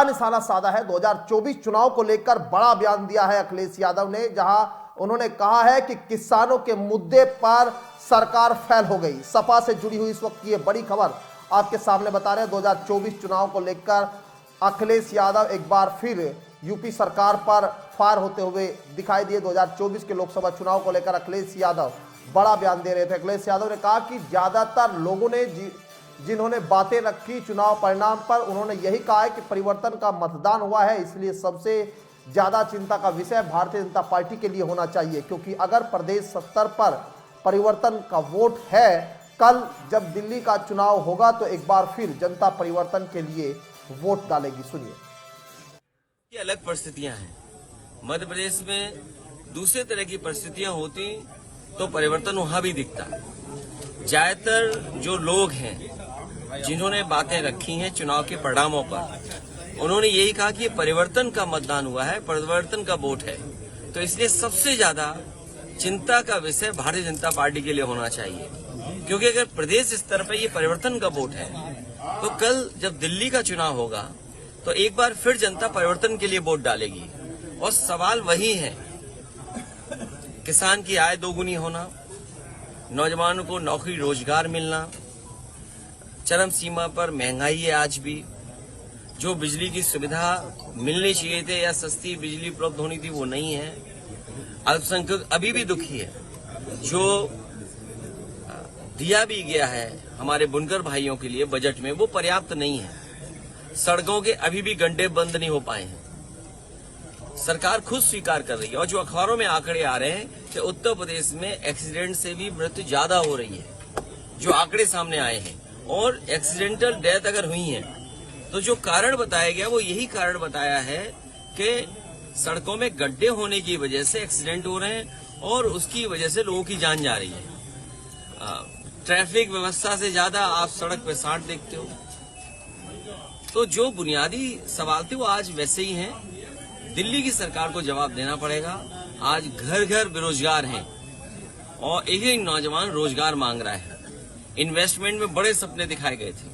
निशाना साधा है। 2024 चुनाव को लेकर बड़ा बयान दिया है अखिलेश यादव ने, जहां उन्होंने कहा है कि किसानों के मुद्दे पर सरकार फेल हो गई। सपा से जुड़ी हुई इस वक्त की ये बड़ी खबर आपके सामने बता रहे हैं। 2024 चुनाव को लेकर अखिलेश यादव एक बार फिर यूपी सरकार पर फायर होते हुए दिखाई दिए। 2024 के लोकसभा चुनाव को लेकर अखिलेश यादव बड़ा बयान दे रहे थे। अखिलेश यादव ने कहा कि ज्यादातर लोगों ने जिन्होंने बातें रखी चुनाव परिणाम पर, उन्होंने यही कहा है कि परिवर्तन का मतदान हुआ है, इसलिए सबसे ज्यादा चिंता का विषय भारतीय जनता पार्टी के लिए होना चाहिए, क्योंकि अगर प्रदेश स्तर पर परिवर्तन का वोट है, कल जब दिल्ली का चुनाव होगा तो एक बार फिर जनता परिवर्तन के लिए वोट डालेगी। सुनिए। ये अलग परिस्थितियां हैं। मध्य प्रदेश में दूसरे तरह की परिस्थितियां होती तो परिवर्तन वहां भी दिखता। ज्यादातर जो लोग हैं जिन्होंने बातें रखी हैं चुनाव के परिणामों पर, उन्होंने यही कहा कि ये परिवर्तन का मतदान हुआ है, परिवर्तन का वोट है, तो इसलिए सबसे ज्यादा चिंता का विषय भारतीय जनता पार्टी के लिए होना चाहिए, क्योंकि अगर प्रदेश स्तर पर ये परिवर्तन का वोट है तो कल जब दिल्ली का चुनाव होगा तो एक बार फिर जनता परिवर्तन के लिए वोट डालेगी। और सवाल वही है, किसान की आय दोगुनी होना, नौजवानों को नौकरी रोजगार मिलना, चरम सीमा पर महंगाई है आज भी, जो बिजली की सुविधा मिलनी चाहिए थी या सस्ती बिजली उपलब्ध होनी थी वो नहीं है, अल्पसंख्यक अभी भी दुखी है, जो दिया भी गया है हमारे बुनकर भाइयों के लिए बजट में वो पर्याप्त नहीं है, सड़कों के अभी भी गड्ढे बंद नहीं हो पाए हैं। सरकार खुद स्वीकार कर रही है और जो अखबारों में आंकड़े आ रहे हैं कि उत्तर प्रदेश में एक्सीडेंट से भी मृत्यु ज्यादा हो रही है, जो आंकड़े सामने आए हैं, और एक्सीडेंटल डेथ अगर हुई है तो जो कारण बताया गया वो यही कारण बताया है कि सड़कों में गड्ढे होने की वजह से एक्सीडेंट हो रहे हैं और उसकी वजह से लोगों की जान जा रही है। ट्रैफिक व्यवस्था से ज्यादा आप सड़क पे सांड देखते हो। तो जो बुनियादी सवाल थे वो आज वैसे ही हैं। दिल्ली की सरकार को जवाब देना पड़ेगा। आज घर घर बेरोजगार हैं और एक एक नौजवान रोजगार मांग रहा है। इन्वेस्टमेंट में बड़े सपने दिखाए गए थे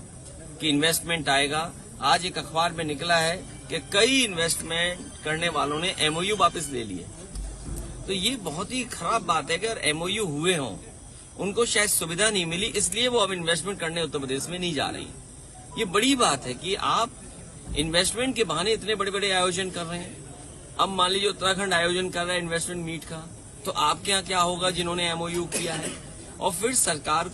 कि इन्वेस्टमेंट आएगा। आज एक अखबार में निकला है कि कई इन्वेस्टमेंट करने वालों ने एमओयू वापस ले लिए। तो ये बहुत ही खराब बात है कि अगर एमओयू हुए हों, उनको शायद सुविधा नहीं मिली, इसलिए वो अब इन्वेस्टमेंट करने उत्तर प्रदेश में नहीं जा रही। ये बड़ी बात है कि आप इन्वेस्टमेंट के बहाने इतने बड़े बड़े आयोजन कर रहे हैं। अब मान लीजिए उत्तराखंड आयोजन कर रहा है इन्वेस्टमेंट मीट का, तो आपके यहाँ क्या होगा जिन्होंने एमओयू किया है? और फिर सरकार